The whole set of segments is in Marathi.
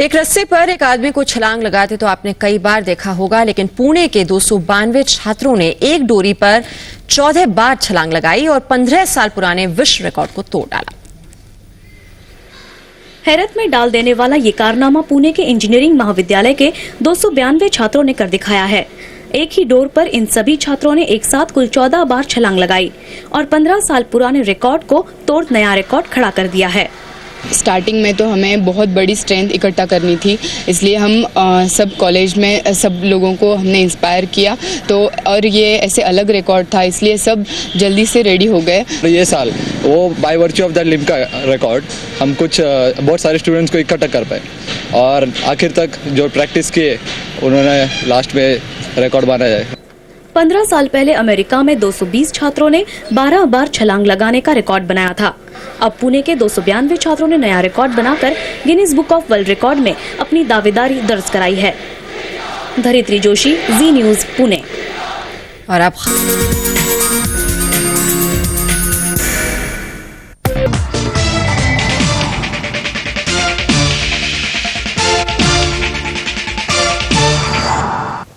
एक रस्से पर एक आदमी को छलांग लगाते तो आपने कई बार देखा होगा, लेकिन पुणे के 292 छात्रों ने एक डोरी पर 14 बार छलांग लगाई और 15 साल पुराने विश्व रिकॉर्ड को तोड़ डाला। हैरत में डाल देने वाला ये कारनामा पुणे के इंजीनियरिंग महाविद्यालय के 292 छात्रों ने कर दिखाया है। एक ही डोर पर इन सभी छात्रों ने एक साथ कुल 14 बार छलांग लगाई और 15 साल पुराने रिकॉर्ड को तोड़ नया रिकॉर्ड खड़ा कर दिया है। स्टार्टिंग में तो हमें बहुत बड़ी स्ट्रेंथ इकट्ठा करनी थी, इसलिए हम सब कॉलेज में सब लोगों को हमने इंस्पायर किया। तो और ये ऐसे अलग रिकॉर्ड था, इसलिए सब जल्दी से रेडी हो गए। ये साल वो by virtue of the Limca record हम कुछ बहुत सारे स्टूडेंट्स को इकट्ठा कर पाए और आखिर तक जो प्रैक्टिस किए उन्होंने लास्ट में रिकॉर्ड बनाया है। 15 साल पहले अमेरिका में 220 छात्रों ने 12 बार छलांग लगाने का रिकॉर्ड बनाया था। अब पुणे के 292 छात्रों ने नया रिकॉर्ड बनाकर Guinness book of world record में अपनी दावेदारी दर्ज कराई है। धरित्री जोशी, जी न्यूज, पुणे। और अब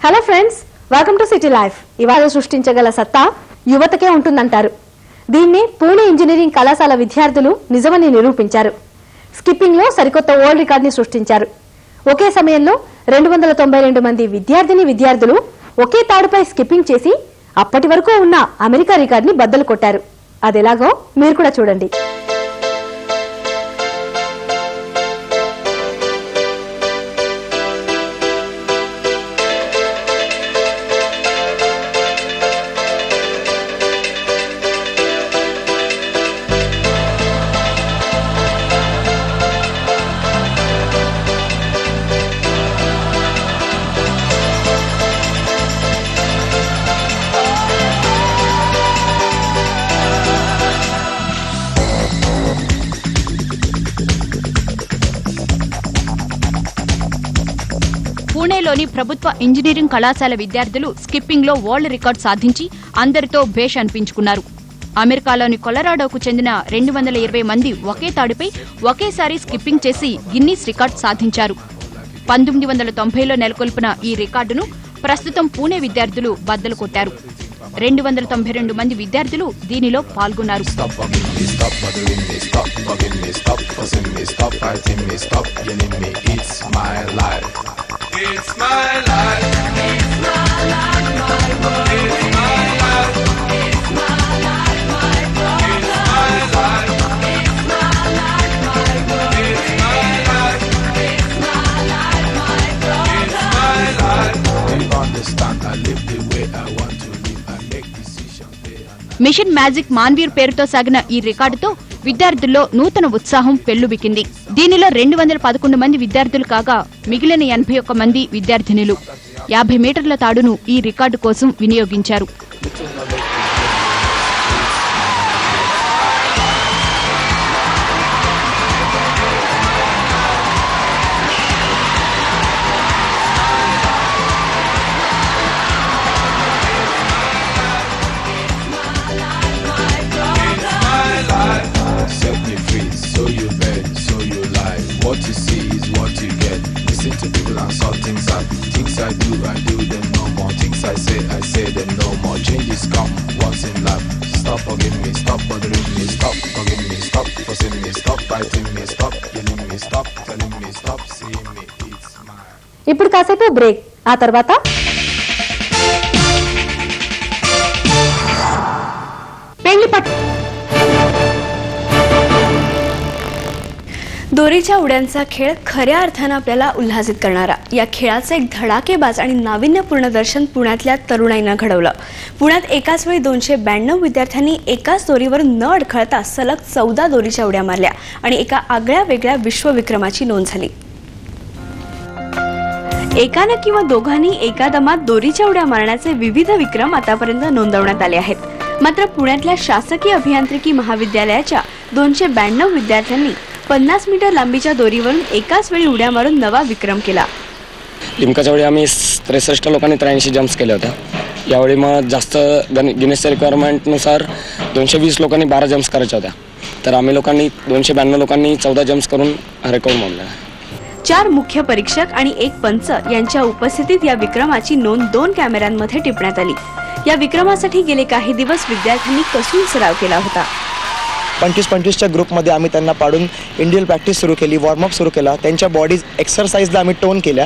hello friends, welcome to city life. ఇవాళ సృష్టించగల సత్తా యువతకే ఉంటుందంటారు. దీన్ని పూణే ఇంజనీరింగ్ కళాశాల విద్యార్థులు నిజమని నిరూపించారు. స్కిప్పింగ్ లో సరికొత్త వరల్డ్ రికార్డ్ ని సృష్టించారు. ఒకే సమయంలో 292 మంది విద్యార్థులు ఒకే తాడుపై స్కిప్పింగ్ చేసి అప్పటి వరకు ఉన్న అమెరికా రికార్డ్ ని బద్దలు కొట్టారు. అదెలాగో మీరు కూడా చూడండి. పూణేలోని ప్రభుత్వ ఇంజనీరింగ్ కళాశాల విద్యార్థులు స్కిప్పింగ్ లో వరల్డ్ రికార్డ్ సాధించి అందరితో భేష్ అనిపించుకున్నారు. అమెరికాలోని కొలరాడోకు చెందిన 220 మంది ఒకే తాడుపై ఒకేసారి స్కిప్పింగ్ చేసి గిన్నీస్ రికార్డ్ సాధించారు. 1990లో నెలకొల్పిన ఈ రికార్డును ప్రస్తుతం పూణే విద్యార్థులు బద్దలు కొట్టారు. 292 మంది విద్యార్థులు దీనిలో పాల్గొన్నారు. It's my life. It's my life, my world. It's my life. It's my life, my problem. It's my life. It's my life, my world. It's my life. It's my life, my problem. It's my life. You understand? I live the way I want to live. I make decisions day and night. Mission magic Manveer పేరుతో సాగిన ఈ రికార్డుతో విద్యార్థుల్లో నూతన ఉత్సాహం పెల్లుబికింది. దీనిలో 211 మంది విద్యార్థులు కాగా మిగిలిన 81 మంది విద్యార్థినులు 50 మీటర్ల తాడును ఈ రికార్డు కోసం వినియోగించారు. What you see is what you get. Listen to people and saw things I do them no more. Things I say them no more. Changes come once in life. Stop forgiving me, stop bothering me, stop forgiving me, stop forcing me, stop fighting me, stop yelling me, stop telling me, stop seeing me. It's my. ఇప్పుడు కాసేపు బ్రేక్, ఆ తర్వాత पेंगली पट. दोरीच्या उड्यांचा खेळ खऱ्या अर्थानं आपल्याला उल्हासित करणारा. या खेळाचं एक धडाकेबाज आणि नाविन्यपूर्ण दर्शन पुण्यातल्या तरुणाईनं घडवलं. पुण्यात एकाच वेळी 292 विद्यार्थ्यांनी एकाच दोरीवर न अडखळता सलग 14 दोरीच्या उड्या मारल्या आणि एका आगळ्या वेगळ्या विश्वविक्रमाची नोंद झाली. एकानं किंवा दोघांनी एका दमात दोरीच्या उड्या मारण्याचे विविध विक्रम आतापर्यंत नोंदवण्यात आले आहेत. मात्र पुण्यातल्या शासकीय अभियांत्रिकी महाविद्यालयाच्या 292 विद्यार्थ्यांनी 50 मीटर लांबीच्या दोरीवरून एकाच वेळी उड्या मारून नवा विक्रम केला. लिम्काच्या वेळी आम्ही 63 लोकांनी 83 जम्प्स केल्या होत्या. यावेळी मग जास्त गिनीजच्या रिक्वायरमेंटनुसार 220 लोकांनी 12 जम्प्स करायच्या होत्या. तर आम्ही लोकांनी 292 लोकांनी 14 जम्प्स करून रेकॉर्ड मोडला. 4 मुख्य परीक्षक आणि 1 पंच यांच्या उपस्थितीत या विक्रमाची नोंद 2 कॅमेऱ्यांमध्ये टिपण्यात आली. या विक्रमासाठी गेले काही दिवस विद्यार्थ्यांनी कसून सराव केला होता. 25-25च्या ग्रुपमध्ये आम्ही त्यांना पाडून इंडिव्हिज्युअल प्रॅक्टिस सुरू केली, वॉर्मअप सुरू केला, त्यांच्या बॉडीज एक्सरसाइजला आम्ही टोन केल्या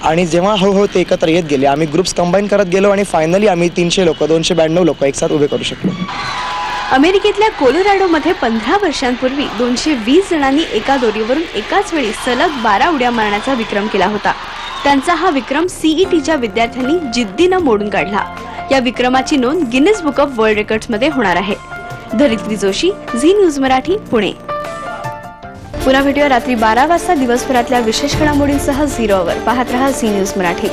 आणि जेव्हा हळूहळू ते एकत्र येत गेले आम्ही ग्रुप्स कंबाईन करत गेलो आणि फायनली आम्ही 300 लोक 292 लोक एकसाथ उभे करू शकलो. अमेरिकेतल्या कोलोराडोमध्ये 15 वर्षांपूर्वी 220 जणांनी एका दोरीवरून एकाच वेळी सलग 12 उड्या मारण्याचा विक्रम केला होता. त्यांचा हा विक्रम CETच्या विद्यार्थ्यांनी जिद्दीनं मोडून काढला. या विक्रमाची नोंद गिनीज बुक ऑफ वर्ल्ड रेकॉर्ड्समध्ये होणार आहे. धरित्री जोशी, झी न्यूज मराठी, पुणे. पुन्हा भेटूया रात्री 12 वाजता दिवसभरातल्या विशेष घडामोडींसह 0 वर. पाहत रहा झी न्यूज मराठी.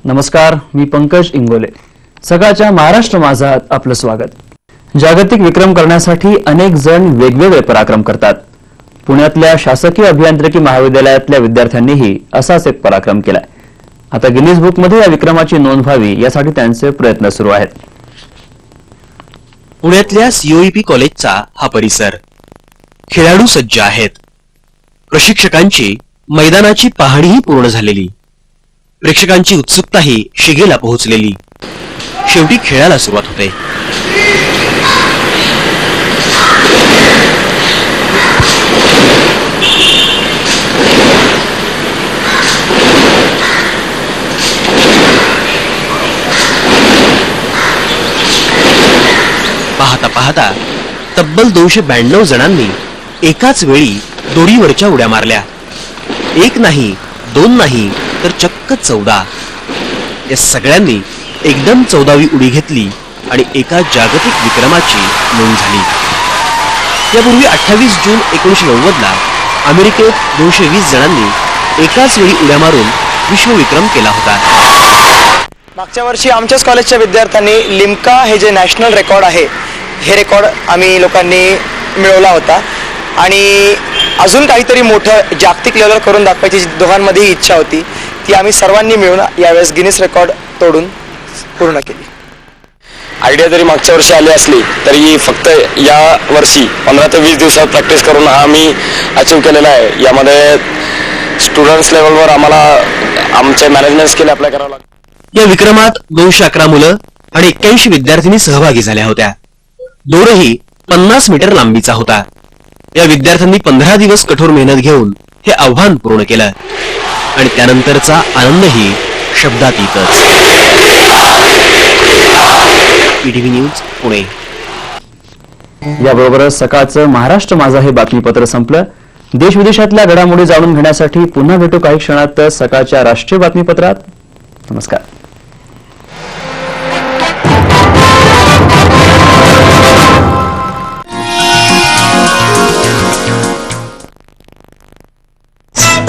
नमस्कार, मी पंकज इंगोले. सकाळच्या महाराष्ट्र माझात आपलं स्वागत. जागतिक विक्रम करण्यासाठी अनेक जण वेगवेगळे पराक्रम करतात. पुण्यातल्या शासकीय अभियांत्रिकी महाविद्यालयातल्या विद्यार्थ्यांनीही असाच एक पराक्रम केलाय. आता गिनीज बुकमध्ये या विक्रमाची नोंद व्हावी यासाठी त्यांचे प्रयत्न सुरू आहेत. पुण्यातल्या COEP कॉलेजचा हा परिसर. खेळाडू सज्ज आहेत. प्रशिक्षकांची मैदानाची पाहणीही पूर्ण झालेली. प्रेक्षकांची उत्सुकताही शिगेला पोहोचलेली. शेवटी खेळाला सुरुवात होते. पाहता पाहता तब्बल 292 जणांनी एकाच वेळी दोरीवरच्या उड्या मारल्या. 1 नाही, 2 नाही, तर चक्क 14. या सगळ्यांनी एकदम 14वी उडी घेतली आणि एका जागतिक विक्रमाची नोंद झाली. यापूर्वी 28 जून 1990ला अमेरिकेत 220 जणांनी एकाच वेळी उड्या मारून विश्वविक्रम केला होता. मागच्या वर्षी आमच्याच कॉलेजच्या विद्यार्थ्यांनी लिम्का हे जे नॅशनल रेकॉर्ड आहे हे रेकॉर्ड आम्ही लोकांनी मिळवला होता आणि अजून काहीतरी मोठं जागतिक लेवलवर करून दाखवायची दोघांमध्येही इच्छा होती. ती आम्ही सर्वांनी मिळून यावेळेस गिनीज रेकॉर्ड तोडून पूर्ण केली. आयडिया जरी मागच्या वर्षी आली असली तरी फक्त या वर्षी 15 ते 20 दिवसात प्रॅक्टिस करून आम्ही अचीव केलेला आहे. यामध्ये स्टुडंट्स लेवलवर आम्हाला आमचे मॅनेजमेंट स्किल अप्लाय करावं लागतं. या विक्रमात 211 मुलं आणि 81 विद्यार्थिनी सहभागी झाल्या होत्या. दोरही 50 मीटर लांबीचा होता. या विद्यार्थ्यांनी 15 दिवस कठोर मेहनत घेऊन हे आव्हान पूर्ण केलं आणि त्यानंतरचा आनंदही शब्दात येतच. PTV news, Pune. याबरोबरच सकाळचं महाराष्ट्र माझा हे बातमीपत्र संपलं. देश विदेशातल्या घडामोडी जाणून घेण्यासाठी पुन्हा भेटू काही क्षणात सकाळच्या राष्ट्रीय बातमीपत्रात. नमस्कार.